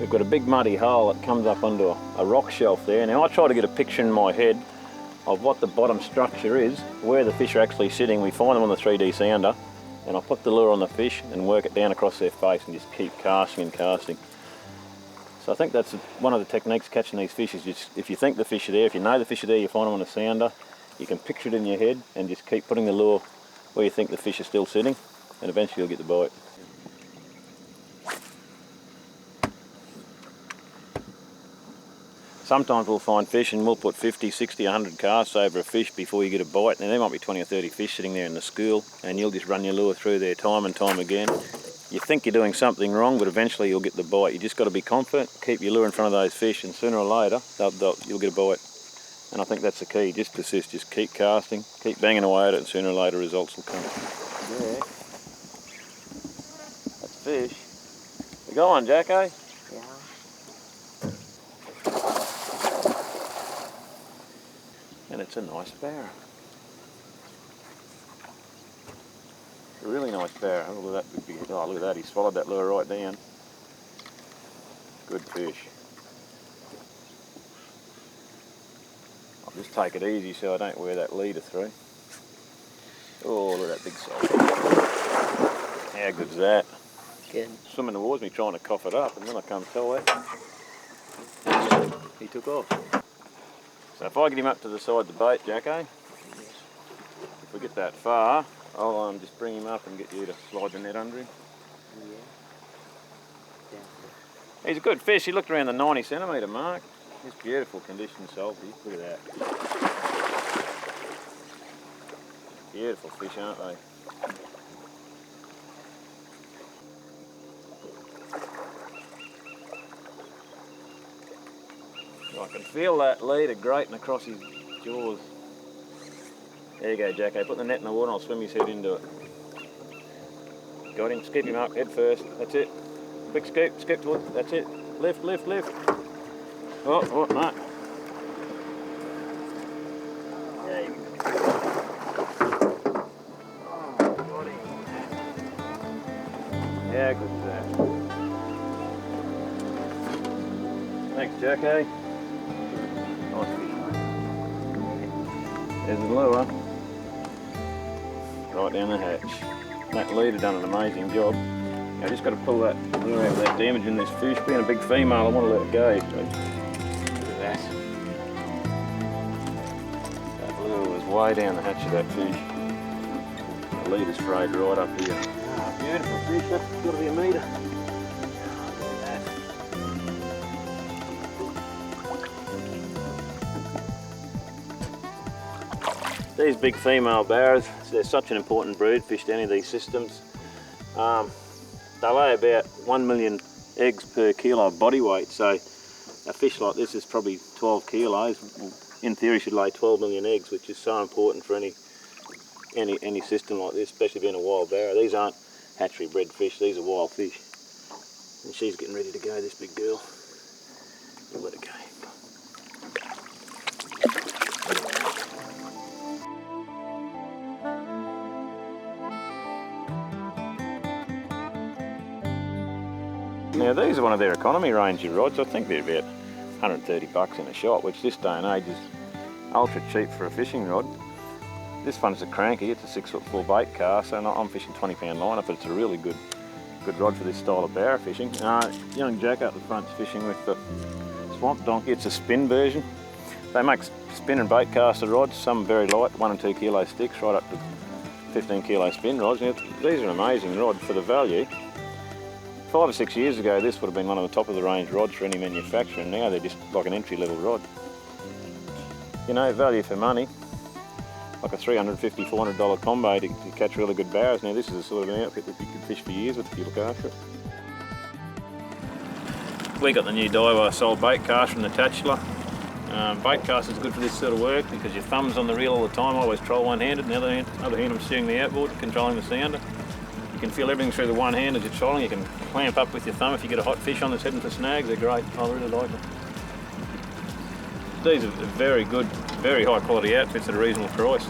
We've got a big muddy hole that comes up onto a rock shelf there. Now I try to get a picture in my head of what the bottom structure is, where the fish are actually sitting. We find them on the 3D sounder, and I put the lure on the fish and work it down across their face and just keep casting and casting. So I think that's one of the techniques catching these fish is just, if you think the fish are there, if you know the fish are there, you find them on a sounder, you can picture it in your head and just keep putting the lure where you think the fish are still sitting, and eventually you'll get the bite. Sometimes we'll find fish and we'll put 50, 60, 100 casts over a fish before you get a bite. Now there might be 20 or 30 fish sitting there in the school, and you'll just run your lure through there time and time again. You think you're doing something wrong, but eventually you'll get the bite. You just got to be confident, keep your lure in front of those fish, and sooner or later you'll get a bite. And I think that's the key, just persist, just keep casting, keep banging away at it, and sooner or later results will come. Yeah, that's fish. Go on, Jacko. Yeah. And it's a nice barra. A really nice barra. Oh, look at that. Oh, look at that. He swallowed that lure right down. Good fish. I'll just take it easy so I don't wear that leader through. Oh, look at that big salt. How good's that? Good. Swimming towards me trying to cough it up, and then I come tell that. He took off. So if I get him up to the side of the bait, Jacko, if we get that far, I'll just bring him up and get you to slide the net under him. Yeah. He's a good fish. He looked around the 90 centimetre mark. He's beautiful condition salty. Look at that. Beautiful fish, aren't they? I can feel that leader grating across his jaws. There you go, Jacko. Put the net in the water and I'll swim his head into it. Got him. Scoop him up, head first. That's it. Quick scoop. Scoop towards. That's it. Lift, lift, lift. Oh, no. There you go. Oh, got him. How good is that? Thanks, Jacko. Nice fish, mate. There's the lure. Right down the hatch. That leader done an amazing job. I just got to pull that lure out of that damage in this fish. Being a big female, I want to let it go. So, look at that. That lure was way down the hatch of that fish. The leader's frayed right up here. Oh, beautiful fish. That's got to be a metre. These big female barras, they're such an important brood fish to any of these systems. They lay about 1 million eggs per kilo of body weight, so a fish like this is probably 12 kilos. In theory should lay 12 million eggs, which is so important for any system like this, especially being a wild barra. These aren't hatchery bred fish, these are wild fish. And she's getting ready to go, this big girl. We'll let her go. Now these are one of their economy range rods. I think they're about 130 bucks in a shop, which this day and age is ultra cheap for a fishing rod. This one's a cranky, it's a 6'4" bait cast, and I'm fishing 20-pound liner, but it's a really good rod for this style of barra fishing. Young Jack out the front's fishing with the Swamp Donkey. It's a spin version. They make spin and bait caster rods, some very light, 1 and 2 kilo sticks, right up to 15 kilo spin rods. Now, these are an amazing rod for the value. 5 or 6 years ago, this would have been one of the top of the range rods for any manufacturer, and now they're just like an entry-level rod. You know, value for money, like a $350, $400 combo to catch really good barras. Now this is a sort of an outfit that you can fish for years with if you look after it. We got the new Daiwa sold baitcaster from the Tatula. Baitcaster is good for this sort of work because your thumb's on the reel all the time. I always troll one-handed, and the other hand I'm steering the outboard, controlling the sounder. You can feel everything through the one hand as you're trolling. You can clamp up with your thumb if you get a hot fish on that's heading for snags. They're great. I really like them. These are very good, very high quality outfits at a reasonable price.